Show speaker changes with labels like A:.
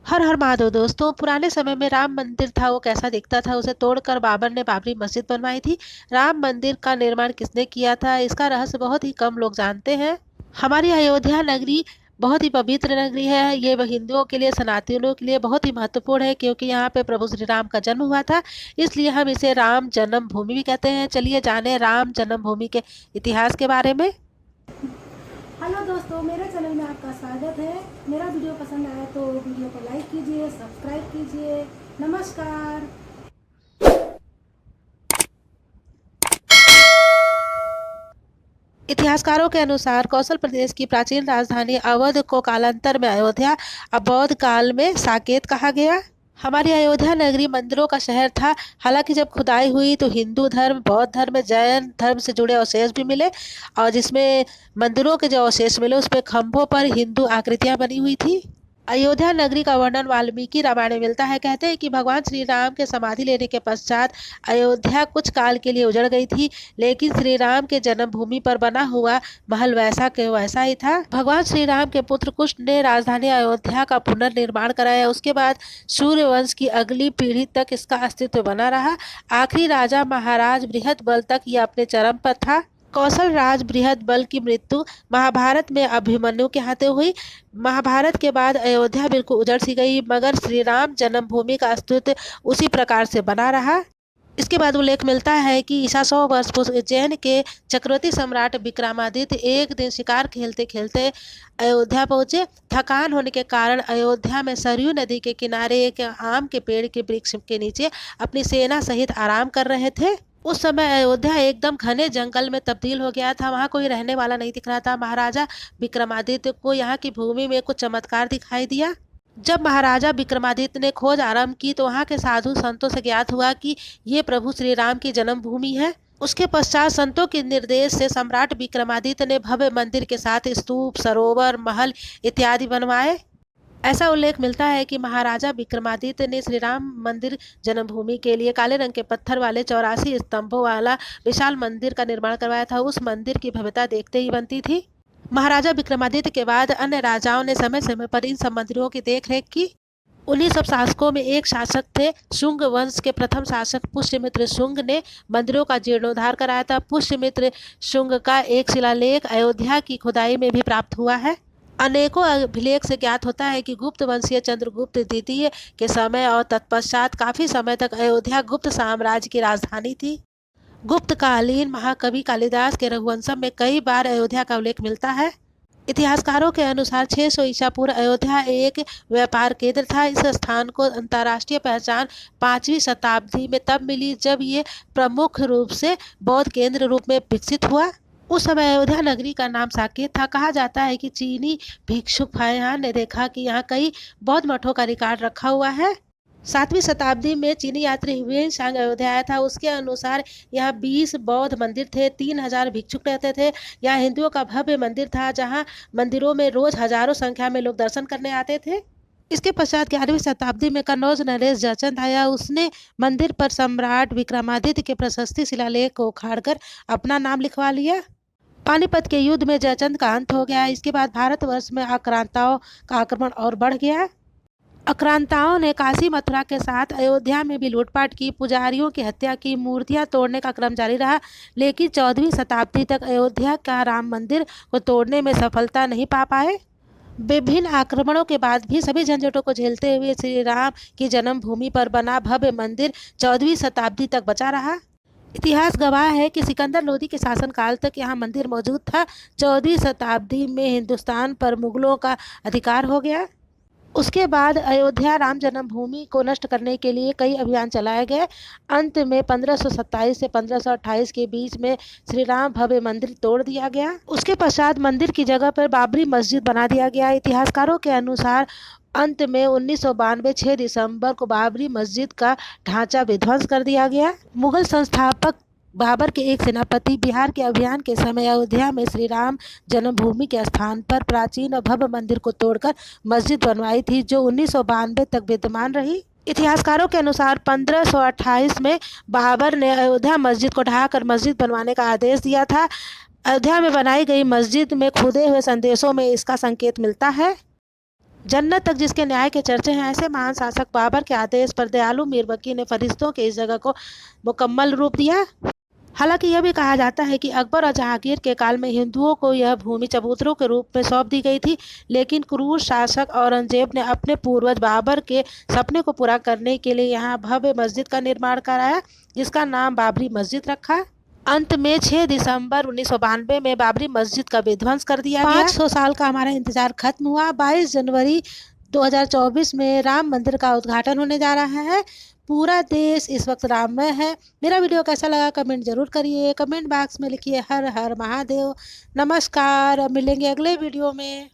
A: हर हर महादेव दोस्तों, पुराने समय में राम मंदिर था वो कैसा दिखता था। उसे तोड़कर बाबर ने बाबरी मस्जिद बनवाई थी। राम मंदिर का निर्माण किसने किया था, इसका रहस्य बहुत ही कम लोग जानते हैं। हमारी अयोध्या नगरी बहुत ही पवित्र नगरी है। ये हिंदुओं के लिए, सनातनियों के लिए बहुत ही महत्वपूर्ण है, क्योंकि यहाँ पे प्रभु श्री राम का जन्म हुआ था। इसलिए हम इसे राम जन्मभूमि भी कहते हैं। चलिए जाने राम जन्मभूमि के इतिहास के बारे में।
B: हेलो दोस्तों, मेरे चैनल में आपका स्वागत है। मेरा वीडियो पसंद आया तो वीडियो को लाइक कीजिए, सब्सक्राइब कीजिए। नमस्कार।
A: इतिहासकारों के अनुसार कौशल प्रदेश की प्राचीन राजधानी अवध को कालांतर में अयोध्या, अबोध काल में साकेत कहा गया। हमारी अयोध्या नगरी मंदिरों का शहर था। हालांकि जब खुदाई हुई तो हिंदू धर्म, बौद्ध धर्म, जैन धर्म से जुड़े अवशेष भी मिले, और जिसमें मंदिरों के जो अवशेष मिले उस पे खंभों पर हिंदू आकृतियां बनी हुई थी। अयोध्या नगरी का वर्णन वाल्मीकि रामायण में मिलता है। कहते हैं कि भगवान श्री राम के समाधि लेने के पश्चात अयोध्या कुछ काल के लिए उजड़ गई थी, लेकिन श्री राम के जन्मभूमि पर बना हुआ महल वैसा के वैसा ही था। भगवान श्री राम के पुत्र कुश ने राजधानी अयोध्या का पुनर्निर्माण कराया। उसके बाद सूर्य वंश की अगली पीढ़ी तक इसका अस्तित्व बना रहा। आखिरी राजा महाराज बृहदबल तक यह अपने चरम पर था। कौशल राज बृहदबल की मृत्यु महाभारत में अभिमन्यु के हाथे हुई। महाभारत के बाद अयोध्या बिल्कुल उजड़ सी गई, मगर श्री राम जन्मभूमि का अस्तित्व उसी प्रकार से बना रहा। इसके बाद उल्लेख मिलता है कि ईसा 100 वर्ष पूर्व उज्जैन के चक्रवर्ती सम्राट विक्रमादित्य एक दिन शिकार खेलते खेलते अयोध्या पहुंचे। थकान होने के कारण अयोध्या में सरयू नदी के किनारे एक आम के पेड़ के वृक्ष के नीचे अपनी सेना सहित आराम कर रहे थे। उस समय अयोध्या एकदम घने जंगल में तब्दील हो गया था। वहां कोई रहने वाला नहीं दिख रहा था। महाराजा विक्रमादित्य को यहाँ की भूमि में कुछ चमत्कार दिखाई दिया। जब महाराजा विक्रमादित्य ने खोज आरंभ की तो वहां के साधु संतों से ज्ञात हुआ कि ये प्रभु श्री राम की जन्मभूमि है। उसके पश्चात संतों के निर्देश से सम्राट विक्रमादित्य ने भव्य मंदिर के साथ स्तूप, सरोवर, महल इत्यादि बनवाए। ऐसा उल्लेख मिलता है कि महाराजा विक्रमादित्य ने श्री राम मंदिर जन्मभूमि के लिए काले रंग के पत्थर वाले 84 स्तंभों वाला विशाल मंदिर का निर्माण करवाया था। उस मंदिर की भव्यता देखते ही बनती थी। महाराजा विक्रमादित्य के बाद अन्य राजाओं ने समय समय पर इन सब मंदिरों की देखरेख की। उन्हीं सब शासकों में एक शासक थे शुंग वंश के प्रथम शासक पुष्यमित्र शुंग ने मंदिरों का जीर्णोद्धार कराया था। पुष्यमित्र शुंग का एक शिलालेख अयोध्या की खुदाई में भी प्राप्त हुआ है। अनेकों अभिलेख से ज्ञात होता है कि गुप्त वंशीय चंद्रगुप्त द्वितीय के समय और तत्पश्चात काफी समय तक अयोध्या गुप्त साम्राज्य की राजधानी थी। गुप्तकालीन महाकवि कालिदास के रघुवंशम में कई बार अयोध्या का उल्लेख मिलता है। इतिहासकारों के अनुसार 600 ईसा पूर्व अयोध्या एक व्यापार केंद्र था। इस स्थान को अंतर्राष्ट्रीय पहचान 5वीं शताब्दी में तब मिली जब ये प्रमुख रूप से बौद्ध केंद्र रूप में विकसित हुआ। उस समय अयोध्या नगरी का नाम साकेत था। कहा जाता है कि चीनी भिक्षुक फाहियान ने देखा कि यहाँ कई बौद्ध मठों का रिकॉर्ड रखा हुआ है। 7वीं शताब्दी में चीनी यात्री हुएन अयोध्या आया था। उसके अनुसार यहाँ 20 बौद्ध मंदिर थे, 3000 भिक्षुक रहते थे। यहाँ हिंदुओं का भव्य मंदिर था, जहाँ मंदिरों में रोज हजारों संख्या में लोग दर्शन करने आते थे। इसके पश्चात 11वीं शताब्दी में कन्नौज नरेश जयचंद आया। उसने मंदिर पर सम्राट विक्रमादित्य के प्रशस्ति शिलालेख को उखाड़कर अपना नाम लिखवा लिया। पानीपत के युद्ध में जयचंद का अंत हो गया। इसके बाद भारतवर्ष में आक्रांताओं का आक्रमण और बढ़ गया। आक्रांताओं ने काशी मथुरा के साथ अयोध्या में भी लूटपाट की, पुजारियों की हत्या की, मूर्तियां तोड़ने का क्रम जारी रहा। लेकिन 14वीं शताब्दी तक अयोध्या का राम मंदिर को तोड़ने में सफलता नहीं पा पाए। विभिन्न आक्रमणों के बाद भी सभी झंझटों को झेलते हुए श्री राम की जन्मभूमि पर बना भव्य मंदिर 14वीं शताब्दी तक बचा रहा। इतिहास गवाह है कि सिकंदर लोदी के शासनकाल तक यहाँ मंदिर मौजूद था। 14वीं शताब्दी में हिंदुस्तान पर मुगलों का अधिकार हो गया। उसके बाद अयोध्या राम जन्मभूमि को नष्ट करने के लिए कई अभियान चलाए गए। अंत में 1527 से 1528 के बीच में श्री राम भव्य मंदिर तोड़ दिया गया। उसके पश्चात मंदिर की जगह पर बाबरी मस्जिद बना दिया गया। इतिहासकारों के अनुसार अंत में 1992 6 दिसंबर को बाबरी मस्जिद का ढांचा विध्वंस कर दिया गया। मुगल संस्थापक बाबर के एक सेनापति बिहार के अभियान के समय अयोध्या में श्री राम जन्मभूमि के स्थान पर प्राचीन और भव्य मंदिर को तोड़कर मस्जिद बनवाई थी, जो 1992 तक विद्यमान रही। इतिहासकारों के अनुसार 1528 में बाबर ने अयोध्या मस्जिद को ढहाकर मस्जिद बनवाने का आदेश दिया था। अयोध्या में बनाई गई मस्जिद में खुदे हुए संदेशों में इसका संकेत मिलता है। जन्नत तक जिसके न्याय के चर्चे हैं, ऐसे महान शासक बाबर के आदेश पर दयालु मीरबकी ने फरिश्तों के इस जगह को मुकम्मल रूप दिया। हालांकि यह भी कहा जाता है कि अकबर और जहांगीर के काल में हिंदुओं को यह भूमि चबूतरों के रूप में सौंप दी गई थी, लेकिन क्रूर शासक औरंगजेब ने अपने पूर्वज बाबर के सपने को पूरा करने के लिए यहाँ भव्य मस्जिद का निर्माण कराया, जिसका नाम बाबरी मस्जिद रखा। अंत में 6 दिसंबर 1992 में बाबरी मस्जिद का विध्वंस कर दिया गया। 500 साल का हमारा इंतजार खत्म हुआ। 22 जनवरी 2024 में राम मंदिर का उद्घाटन होने जा रहा है। पूरा देश इस वक्त राममय है। मेरा वीडियो कैसा लगा कमेंट जरूर करिए। कमेंट बॉक्स में लिखिए हर हर महादेव। नमस्कार, अब मिलेंगे अगले वीडियो में।